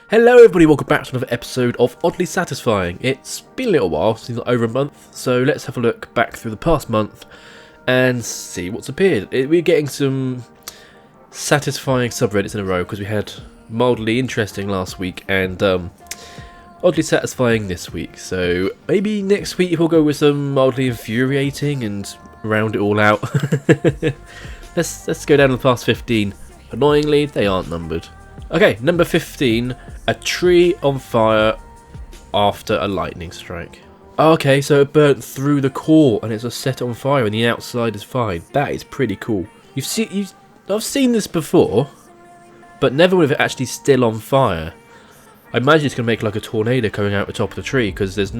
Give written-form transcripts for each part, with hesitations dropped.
Hello everybody, welcome back to another episode of Oddly Satisfying. It's been a little while, since over a month, so let's have a look back through the past month and see what's appeared. We're getting some satisfying subreddits in a row because we had mildly interesting last week and oddly satisfying this week. So maybe next week we'll go with some mildly infuriating and round it all out. Let's go down to the past 15. Annoyingly, they aren't numbered. Okay, number 15, a tree on fire after a lightning strike. Oh, okay, so it burnt through the core and it's just set on fire and the outside is fine. That is pretty cool. I've seen this before, but never with it actually still on fire. I imagine it's going to make like a tornado coming out the top of the tree because it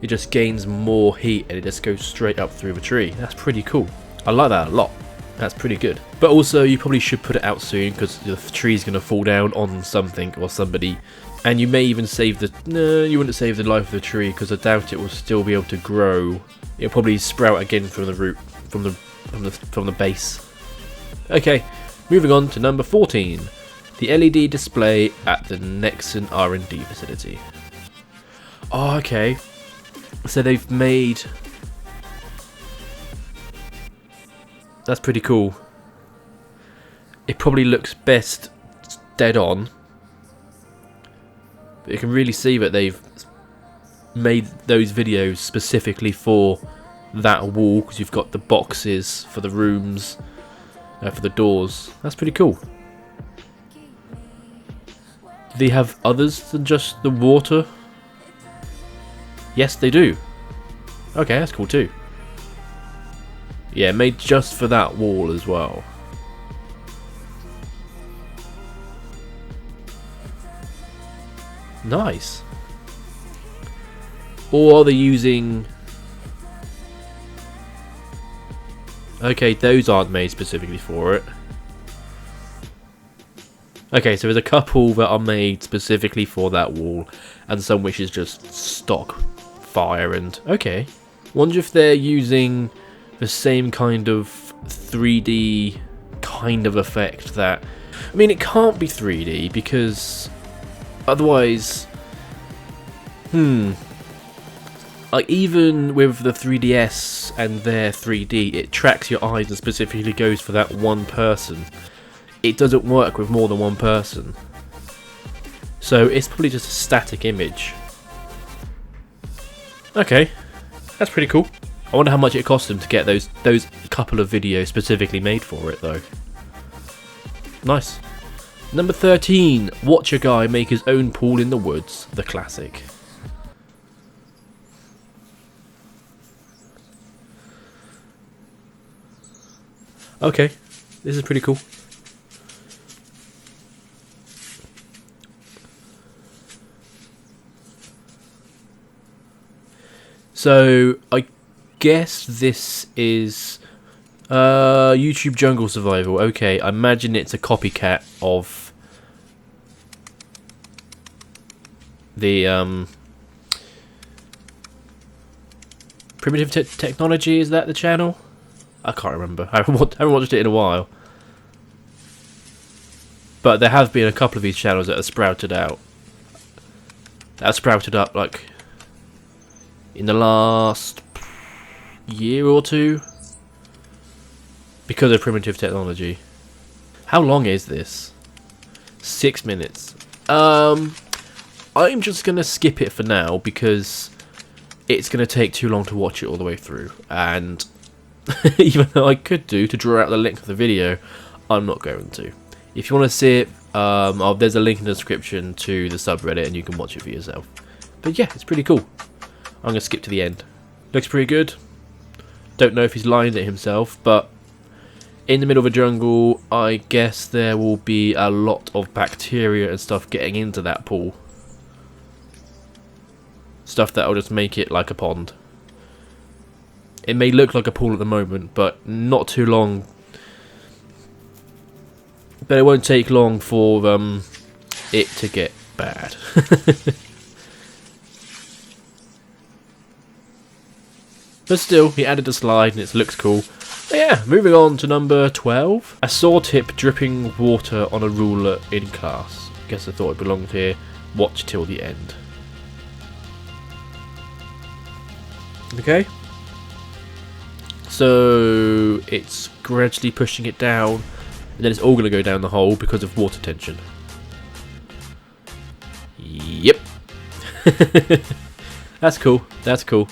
just gains more heat and it just goes straight up through the tree. That's pretty cool. I like that a lot. That's pretty good. But also, you probably should put it out soon because the tree's going to fall down on something or somebody. And you may even save the... No, you wouldn't save the life of the tree because I doubt it will still be able to grow. It'll probably sprout again from the root, from the base. Okay, moving on to number 14. The LED display at the Nexon R&D facility. Oh, okay. So they've made... That's pretty cool. It probably looks best dead on. But you can really see that they've made those videos specifically for that wall because you've got the boxes for the rooms, for the doors. That's pretty cool. Do they have others than just the water? Yes, they do. Okay, that's cool too. Yeah, made just for that wall as well. Nice. Or are they using... Okay, those aren't made specifically for it. Okay, so there's a couple that are made specifically for that wall, and some which is just stock fire and... Okay. Wonder if they're using the same kind of 3D kind of effect that... I mean, it can't be 3D because otherwise... Like, even with the 3DS and their 3D, it tracks your eyes and specifically goes for that one person. It doesn't work with more than one person. So it's probably just a static image. Okay, that's pretty cool. I wonder how much it cost them to get those couple of videos specifically made for it, though. Nice. Number 13. Watch a guy make his own pool in the woods. The classic. Okay. This is pretty cool. So, I guess this is YouTube Jungle Survival. Okay, I imagine it's a copycat of the Primitive Technology. Is that the channel? I can't remember. I haven't watched it in a while. But there have been a couple of these channels that have sprouted out. That have sprouted up like in the last year or two because of Primitive Technology. How long is this? 6 minutes. I'm just gonna skip it for now because it's gonna take too long to watch it all the way through, and even though I could do to draw out the length of the video, I'm not going to. If you want to see it, there's a link in the description to the subreddit and you can watch it for yourself. But yeah, it's pretty cool. I'm going to skip to the end. Looks pretty good. Don't know if he's lined it himself, but in the middle of a jungle, I guess there will be a lot of bacteria and stuff getting into that pool. Stuff that will just make it like a pond. It may look like a pool at the moment, but not too long. But it won't take long for it to get bad. But still, he added a slide and it looks cool. But yeah, moving on to number 12. A saw tip dripping water on a ruler in class. Guess I thought it belonged here. Watch till the end. Okay. So it's gradually pushing it down, and then it's all going to go down the hole because of water tension. Yep. That's cool. That's cool.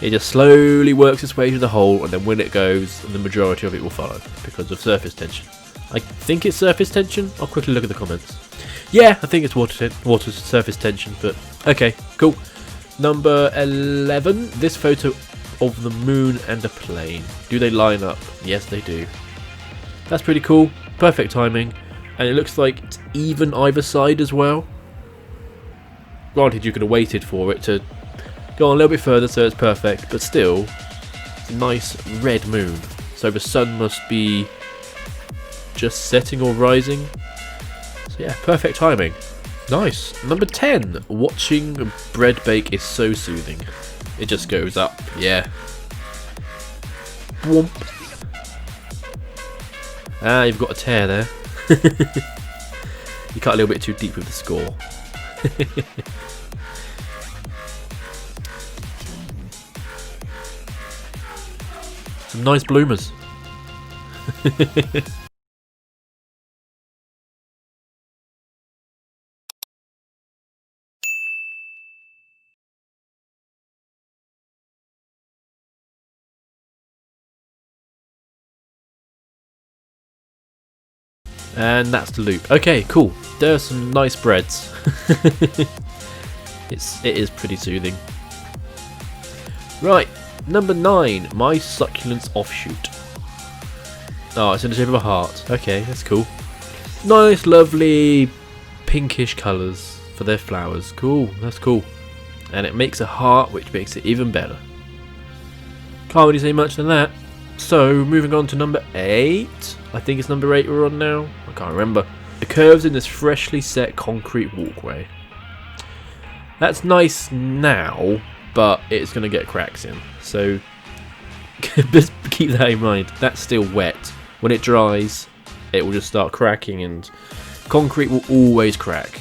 It just slowly works its way through the hole, and then when it goes, the majority of it will follow because of surface tension. I think it's surface tension. I'll quickly look at the comments. Yeah, I think it's water surface tension, but okay, cool. Number 11. This photo of the moon and a plane. Do they line up? Yes, they do. That's pretty cool. Perfect timing, and it looks like it's even either side as well. Granted, you could have waited for it to go on a little bit further, so it's perfect, but still, it's a nice red moon. So the sun must be just setting or rising. So yeah, perfect timing. Nice. Number 10. Watching bread bake is so soothing. It just goes up. Yeah. Whomp. Ah, you've got a tear there. You cut a little bit too deep with the score. Some nice bloomers. And that's the loop. Okay, cool. There are some nice breads. It is pretty soothing. Right, number 9. My Succulents offshoot. Oh, it's in the shape of a heart. Okay, that's cool. Nice, lovely, pinkish colours for their flowers. Cool, that's cool. And it makes a heart, which makes it even better. Can't really say much than that. So, moving on to number 8. I think it's number 8 we're on now. I can't remember. The curves in this freshly set concrete walkway. That's nice now, but it's going to get cracks in. So, just keep that in mind. That's still wet. When it dries, it will just start cracking, and concrete will always crack.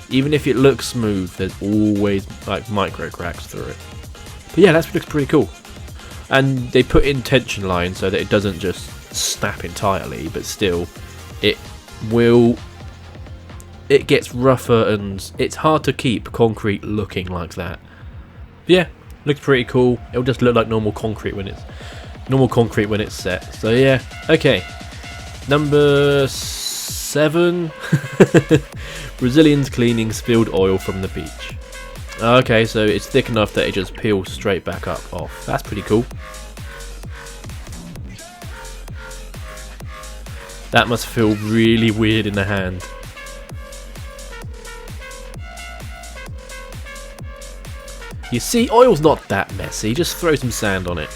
Even if it looks smooth, there's always like micro cracks through it. But yeah, that looks pretty cool. And they put in tension lines so that it doesn't just snap entirely, but still it gets rougher, and it's hard to keep concrete looking like that. But yeah, looks pretty cool. It'll just look like normal concrete when it's set. So yeah, okay. Number 7. Brazilians cleaning spilled oil from the beach. Okay, so it's thick enough that it just peels straight back up off. That's pretty cool. That must feel really weird in the hand. You see, oil's not that messy. Just throw some sand on it.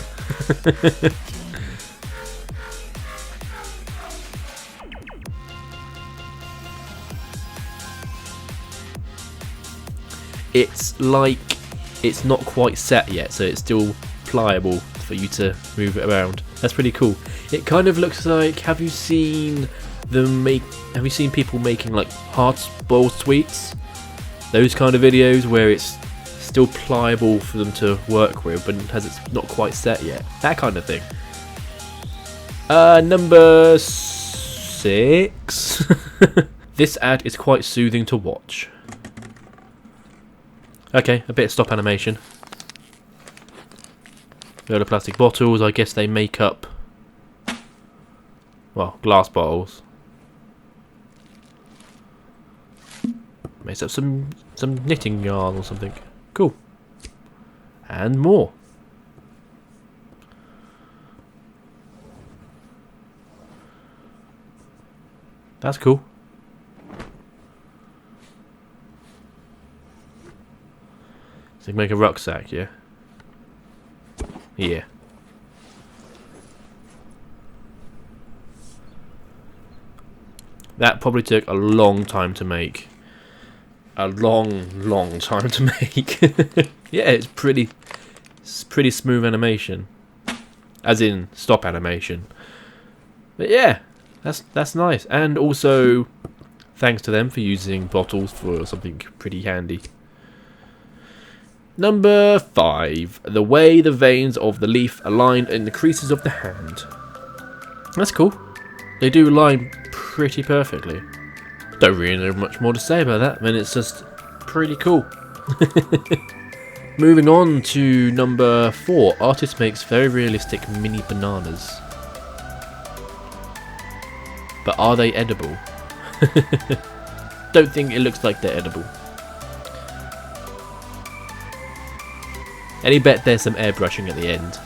It's like it's not quite set yet, so it's still pliable for you to move it around. That's pretty cool. It kind of looks like, have you seen people making like hard-boiled sweets? Those kind of videos where it's still pliable for them to work with, but it's not quite set yet. That kind of thing. Number 6. This ad is quite soothing to watch. Okay, a bit of stop animation. Load of plastic bottles. I guess they make up, well, glass bottles. Makes up some knitting yarn or something. Cool. And more. That's cool. So make a rucksack, yeah? Yeah. That probably took a long time to make. A long time to make. Yeah, it's pretty smooth animation. As in stop animation. But yeah, that's nice. And also Thanks to them for using bottles for something pretty handy. Number 5. The way the veins of the leaf align in the creases of the hand. That's cool. They do align pretty perfectly. Don't really know much more to say about that, and it's just pretty cool. Moving on to number 4. Artist makes very realistic mini bananas. But are they edible? Don't think it looks like they're edible. Any bet there's some airbrushing at the end.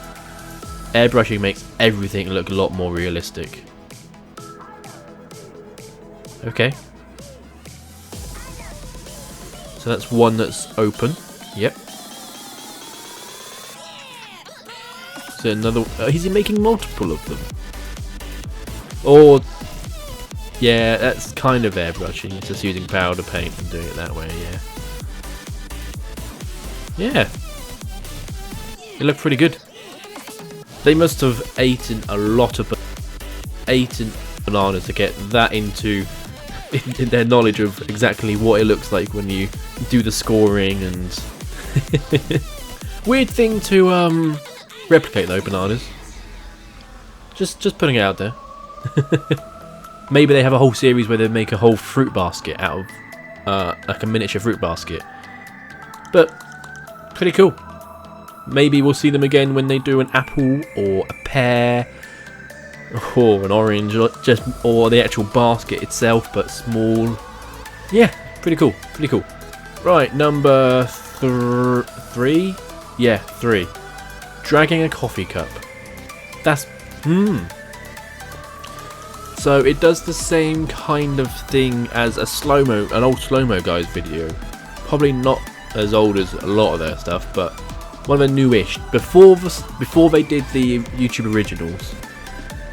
Airbrushing makes everything look a lot more realistic. Okay. So that's one that's open. Yep. So another... is he making multiple of them? Or... yeah, that's kind of airbrushing. It's just using powder paint and doing it that way, yeah. Yeah. It looked pretty good. They must have eaten a lot of bananas to get that into in their knowledge of exactly what it looks like when you do the scoring and weird thing to replicate though, bananas. Just putting it out there. Maybe they have a whole series where they make a whole fruit basket out of like a miniature fruit basket. But pretty cool. Maybe we'll see them again when they do an apple or a pear or an orange or the actual basket itself, but small. Yeah, pretty cool. Pretty cool. Right, number 3. Yeah, 3. Dragging a coffee cup. That's So it does the same kind of thing as an old slow-mo guys video. Probably not as old as a lot of their stuff, but one of the newish. Before they did the YouTube originals,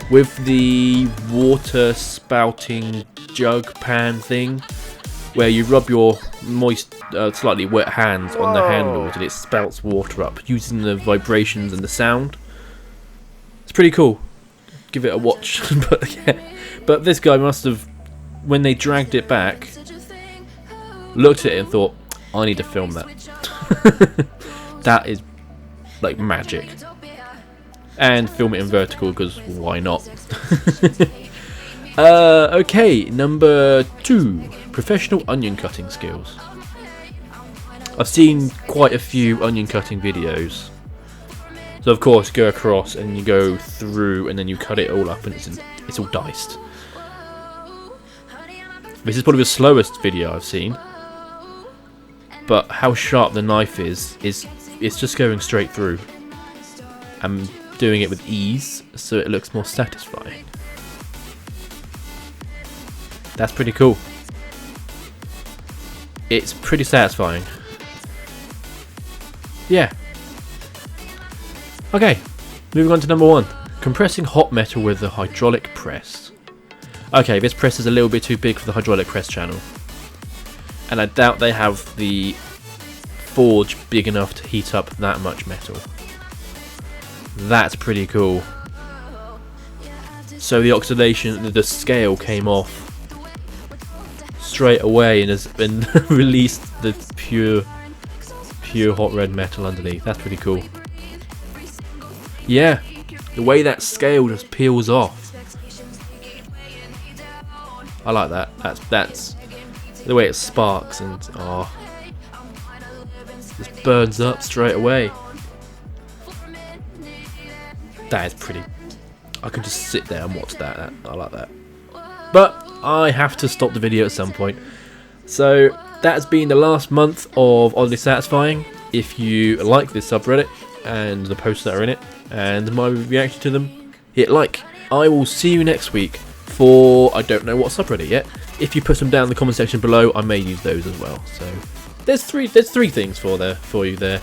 with the water spouting jug pan thing, where you rub your moist, slightly wet hands on the handles and it spouts water up using the vibrations and the sound. It's pretty cool. Give it a watch. But yeah. But this guy must have, when they dragged it back, looked at it and thought, I need to film that. That is like magic. And film it in vertical, because why not? Okay, number 2. Professional onion cutting skills. I've seen quite a few onion cutting videos. So of course you go across and you go through and then you cut it all up and it's all diced. This is probably the slowest video I've seen. But how sharp the knife is it's just going straight through. I'm doing it with ease so it looks more satisfying. That's pretty cool. It's pretty satisfying. Yeah. Okay, moving on to number 1. Compressing hot metal with a hydraulic press. Okay, this press is a little bit too big for the hydraulic press channel. And I doubt they have the forge big enough to heat up that much metal. That's pretty cool. So the oxidation, the scale came off straight away and has been released the pure hot red metal underneath. That's pretty cool. Yeah, the way that scale just peels off. I like that. That's the way it sparks and just burns up straight away. That is pretty. I can just sit there and watch that. I like that. But I have to stop the video at some point. So that has been the last month of Oddly Satisfying. If you like this subreddit and the posts that are in it and my reaction to them, hit like. I will see you next week for I don't know what subreddit yet. If you put them down in the comment section below, I may use those as well. So there's three things for you there.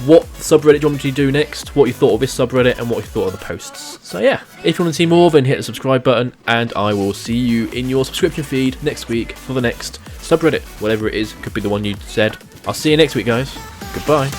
What subreddit do you want me to do next, what you thought of this subreddit, and what you thought of the posts. So yeah, if you want to see more, then hit the subscribe button, and I will see you in your subscription feed next week for the next subreddit, whatever it is. Could be the one you said. I'll see you next week, guys. Goodbye.